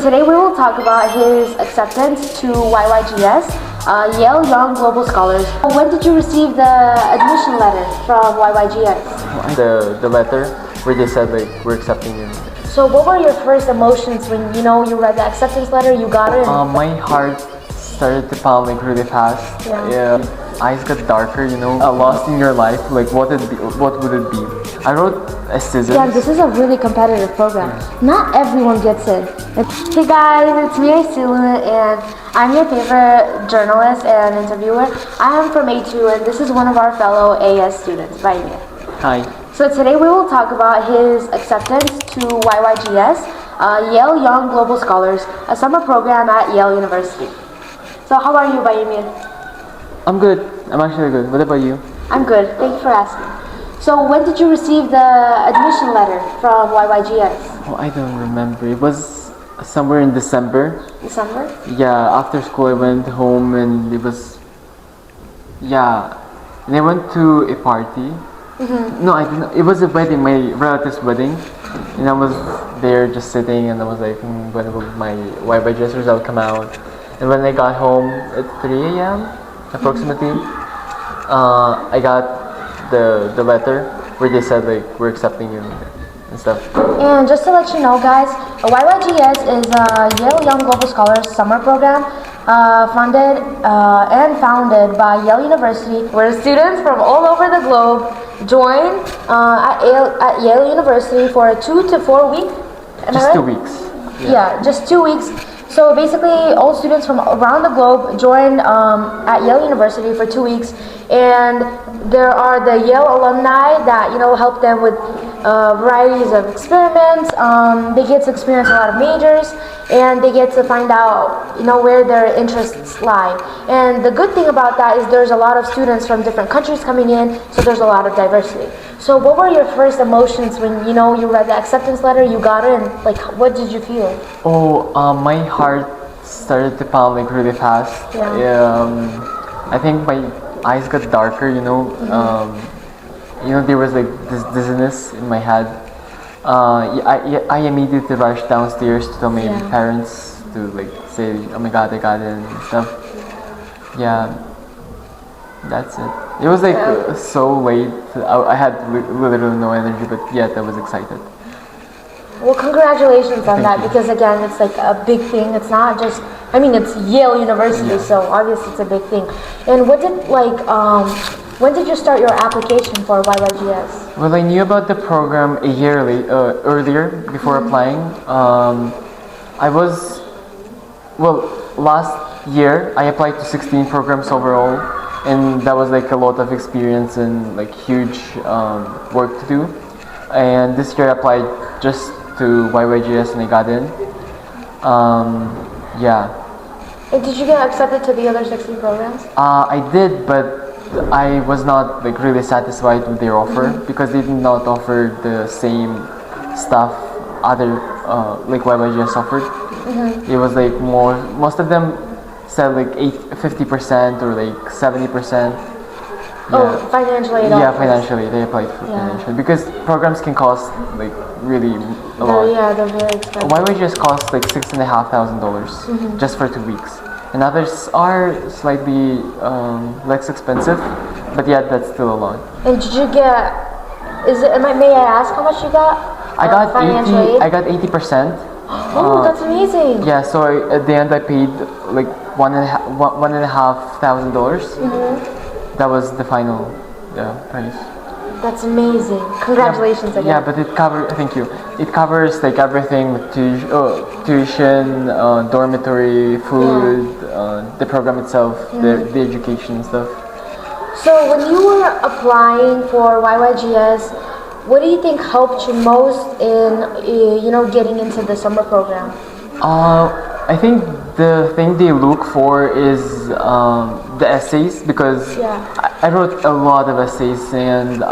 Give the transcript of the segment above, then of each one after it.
Today we will talk about his acceptance to YYGS, Yale Young Global Scholars. When did you receive the admission letter from YYGS? The letter where they said like we're accepting you. So what were your first emotions when you read the acceptance letter, you got it? My heart started to pound like really fast. Yeah. Eyes got darker, lost in your life, like what would it be? I wrote a scissors. Yeah, this is a really competitive program. Not everyone gets in. Hey guys, it's me, Sulu, and I'm your favorite journalist and interviewer. I am from A2, and this is one of our fellow AS students, Vaimir. Hi. So today we will talk about his acceptance to YYGS, Yale Young Global Scholars, a summer program at Yale University. So how are you, Vaimir? I'm good. I'm actually good. What about you? I'm good. Thank you for asking. So when did you receive the admission letter from YYGS? Oh, I don't remember. It was somewhere in December. December? Yeah, after school I went home and it was... Yeah, and I went to a party. Mm-hmm. No, I didn't. It was a wedding, my relative's wedding. And I was there just sitting and I was like, when will my YYGS result come out? And when I got home at 3 a.m. approximately, I got the letter where they said like we're accepting you and stuff. And just to let you know, guys, YYGS is a Yale Young Global Scholars summer program funded and founded by Yale University, where students from all over the globe join at Yale University for a 2 to 4 week. Just 2 weeks. Yeah, just 2 weeks. So basically, all students from around the globe join at Yale University for 2 weeks, and there are the Yale alumni that help them with varieties of experiments. They get to experience a lot of majors, and they get to find out where their interests lie. And the good thing about that is there's a lot of students from different countries coming in, so there's a lot of diversity. So what were your first emotions when you read the acceptance letter, you got it, and like what did you feel? Oh, my heart started to pound like really fast. Yeah. I think my eyes got darker. There was like this dizziness in my head. I immediately rushed downstairs to tell my parents to like say, oh my god, I got it and stuff. Yeah, that's it. It was like so late. I had literally no energy, but yet I was excited. Well, congratulations on that, because again, it's like a big thing. It's not just, it's Yale University, so obviously it's a big thing. And what did when did you start your application for YYGS? Well, I knew about the program a year earlier before applying. Last year I applied to 16 programs overall, and that was like a lot of experience and like huge work to do. And this year I applied just to YYGS and I got in. And did you get accepted to the other 16 programs? I did, but I was not like really satisfied with their offer because they did not offer the same stuff other like YYGS offered. It was like most of them said like 50% or like 70%. Oh, financially it Yeah, financially they applied for financially because programs can cost like really a lot. Yeah, they're very expensive. YYGS costs like $6,500 just for 2 weeks, and others are slightly less expensive, but yeah, that's still a lot. And did you get? May I ask how much you got? I got 80. I got 80%. Oh, that's amazing. Yeah, so at the end I paid like $1,500. That was the final price. That's amazing. Congratulations again. Yeah, but thank you. It covers like everything with tuition, dormitory, food, the program itself, the education and stuff. So when you were applying for YYGS, what do you think helped you most in getting into the summer program? I think the thing they look for is the essays, because I wrote a lot of essays and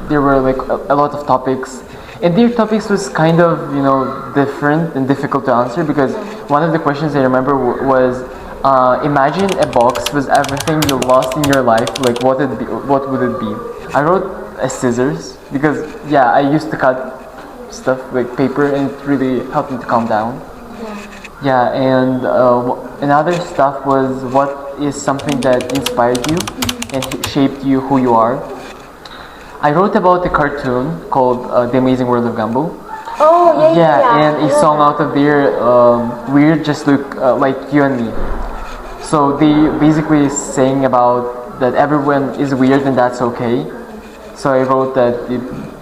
there were like a lot of topics, and their topics was kind of different and difficult to answer, because one of the questions I remember was imagine a box with everything you lost in your life, like what would it be? I wrote a scissors because I used to cut stuff like paper, and it really helped me to calm down. Yeah, and another stuff was what is something that inspired you and shaped you who you are. I wrote about a cartoon called The Amazing World of Gumball. Oh, yeah, yeah, Yeah, yeah. and a song out of there, Weird Just Look Like You and Me. So they basically saying about that everyone is weird and that's okay. So I wrote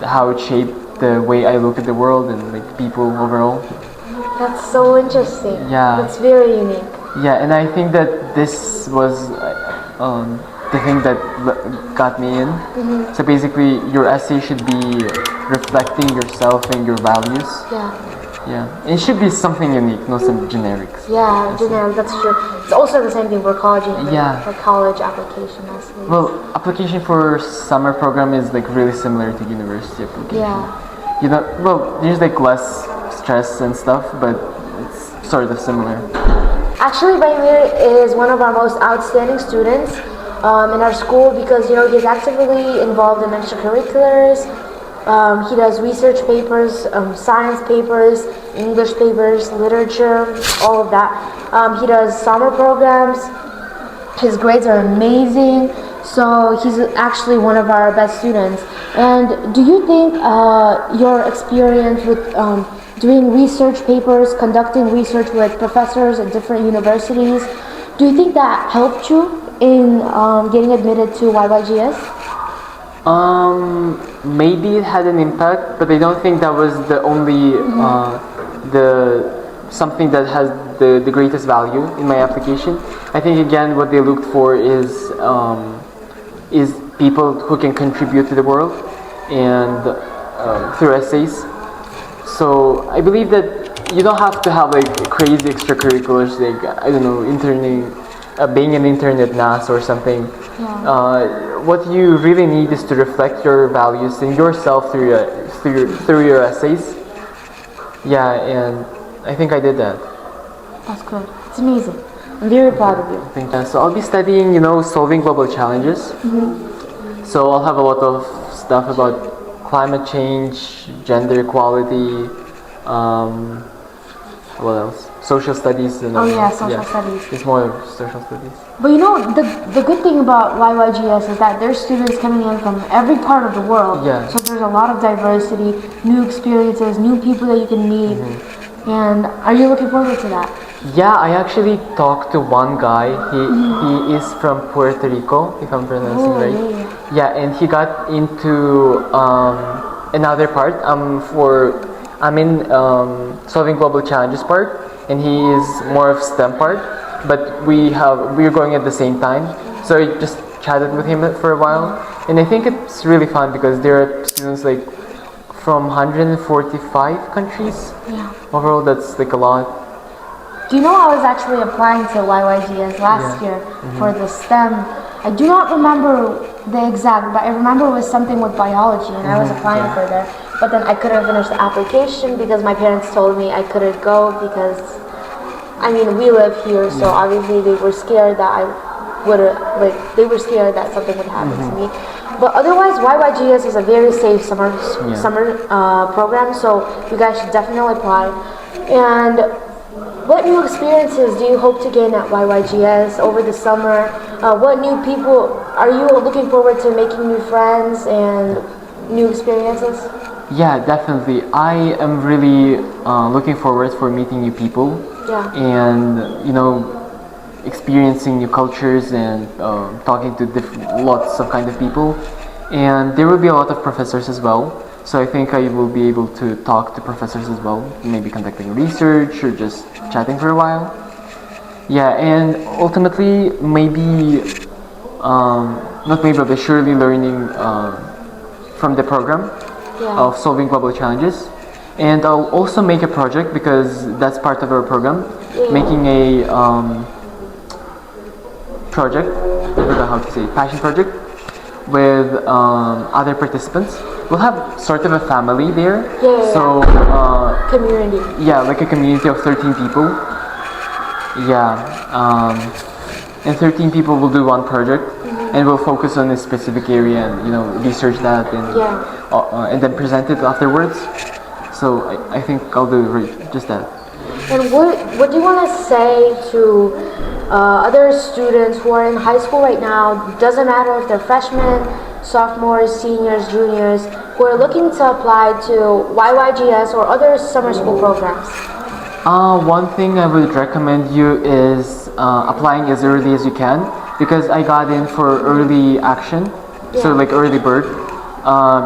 how it shaped the way I look at the world and like people overall. That's so interesting. Yeah. That's very unique. Yeah, and I think that this was the thing that got me in. So basically, your essay should be reflecting yourself and your values. Yeah. Yeah, it should be something unique, not some generics. Yeah, generic, that's true. It's also the same thing for college, Yeah. for college application essays. Well, application for summer program is like really similar to university application. Yeah. You know, well, there's like less stress and stuff, but it's sort of similar. Actually, Baimir is one of our most outstanding students in our school because, you know, he's actively involved in extracurriculars. He does research papers, science papers, English papers, literature, all of that. He does summer programs. His grades are amazing. So he's actually one of our best students. And do you think your experience with doing research papers, conducting research with professors at different universities, do you think that helped you in getting admitted to YYGS? Maybe it had an impact, but I don't think that was the only something that has the greatest value in my application. I think again what they looked for is people who can contribute to the world and through essays. So I believe that you don't have to have like crazy extracurriculars like I don't know interning, being an intern at NASA or something. Yeah. What you really need is to reflect your values and yourself through your essays. Yeah, and I think I did that. That's good. It's amazing. I'm very proud of you. Thank you. So I'll be studying, solving global challenges. So I'll have a lot of stuff about climate change, gender equality, what else? Social studies. Oh yeah, social studies. It's more social studies. But you know, the good thing about YYGS is that there's students coming in from every part of the world. Yeah. So there's a lot of diversity, new experiences, new people that you can meet. And are you looking forward to that? Yeah, I actually talked to one guy. He is from Puerto Rico, if I'm pronouncing right. Yeah, and he got into another part. I'm in solving global challenges part, and he is more of STEM part. But we're going at the same time, so I just chatted with him for a while, and I think it's really fun because there are students like from 145 countries. Yeah. Overall, that's like a lot. Do you know I was actually applying to YYGS last year for the STEM? I do not remember the exact, but I remember it was something with biology, and I was applying for there. But then I couldn't finish the application because my parents told me I couldn't go because, I mean, we live here, so obviously they were scared that they were scared that something would happen to me. But otherwise, YYGS is a very safe summer program, so you guys should definitely apply. And what new experiences do you hope to gain at YYGS over the summer? What new people are you looking forward to making new friends and new experiences? Yeah, definitely. I am really looking forward for meeting new people. Yeah. And experiencing new cultures and talking to lots of kind of people. And there will be a lot of professors as well. So I think I will be able to talk to professors as well, maybe conducting research or just chatting for a while. Yeah, and ultimately maybe, not maybe, but surely learning from the program of solving global challenges. And I'll also make a project because that's part of our program, making a project, I forgot how to say, passion project with other participants. We'll have sort of a family there. So community. Yeah, like a community of 13 people. Yeah, and 13 people will do one project, and we'll focus on a specific area and research that and then present it afterwards. So I think I'll do just that. And what do you want to say to other students who are in high school right now? Doesn't matter if they're freshmen, sophomores, seniors, juniors, who are looking to apply to YYGS or other summer school programs. One thing I would recommend you is applying as early as you can, because I got in for early action, so like early bird,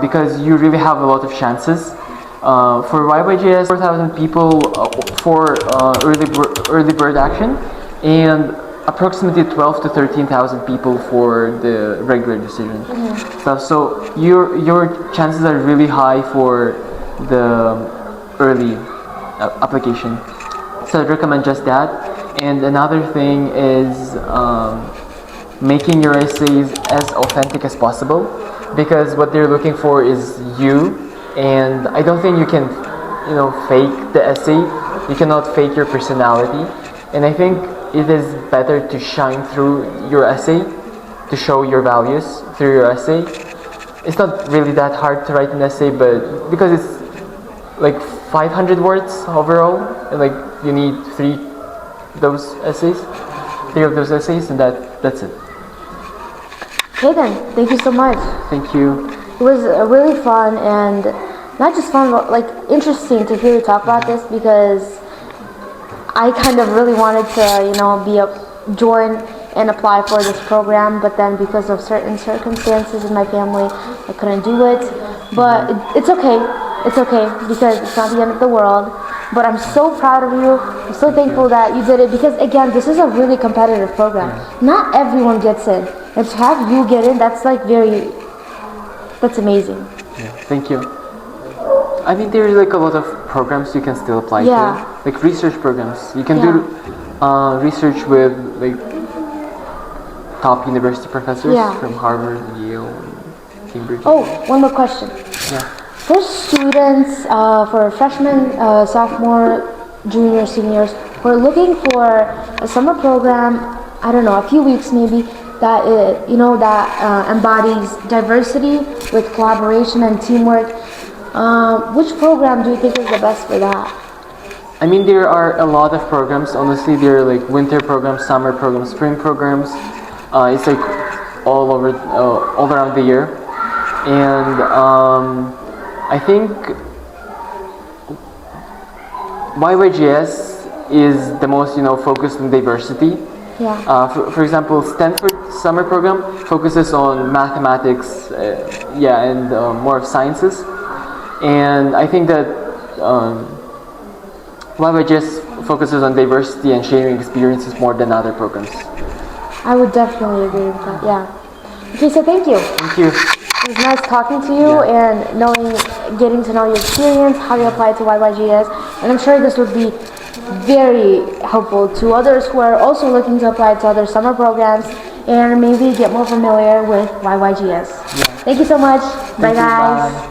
because you really have a lot of chances. For YYGS, 4,000 people for early bird action, and approximately 12 to 13,000 people for the regular decision stuff. So your chances are really high for the early application. So I'd recommend just that. And another thing is making your essays as authentic as possible, because what they're looking for is you. And I don't think you can, fake the essay. You cannot fake your personality. And I think it is better to shine through your essay, to show your values through your essay. It's not really that hard to write an essay, but because it's like 500 words overall, and like you need three of those essays, and that's it. Okay then, thank you so much. Thank you. It was really fun, and not just fun, but like interesting to hear you talk about this, because I kind of really wanted to, join and apply for this program, but then because of certain circumstances in my family, I couldn't do it. But it's okay. It's okay, because it's not the end of the world. But I'm so proud of you. I'm so thankful that you did it, because again, this is a really competitive program. Not everyone gets in. And to have you get in, that's that's amazing. Yeah, thank you. I mean, there's like a lot of programs you can still apply to, like research programs. You can do research with like top university professors from Harvard, Yale, and Cambridge. Oh, one more question. Yeah. For students, for freshmen, sophomore, junior, seniors, who are looking for a summer program, I don't know, a few weeks maybe, that embodies diversity with collaboration and teamwork. Which program do you think is the best for that? I mean, there are a lot of programs. Honestly, there are like winter programs, summer programs, spring programs. It's like all around the year, and I think YYGS is the most focused on diversity. Yeah. For example, Stanford summer program focuses on mathematics, and more of sciences. And I think that YYGS focuses on diversity and sharing experiences more than other programs. I would definitely agree with that. Yeah. Okay, so thank you. Thank you. It was nice talking to you and getting to know your experience, how you apply to YYGS, and I'm sure this would be very helpful to others who are also looking to apply to other summer programs and maybe get more familiar with YYGS. Yeah. Thank you so much. Bye guys. Bye.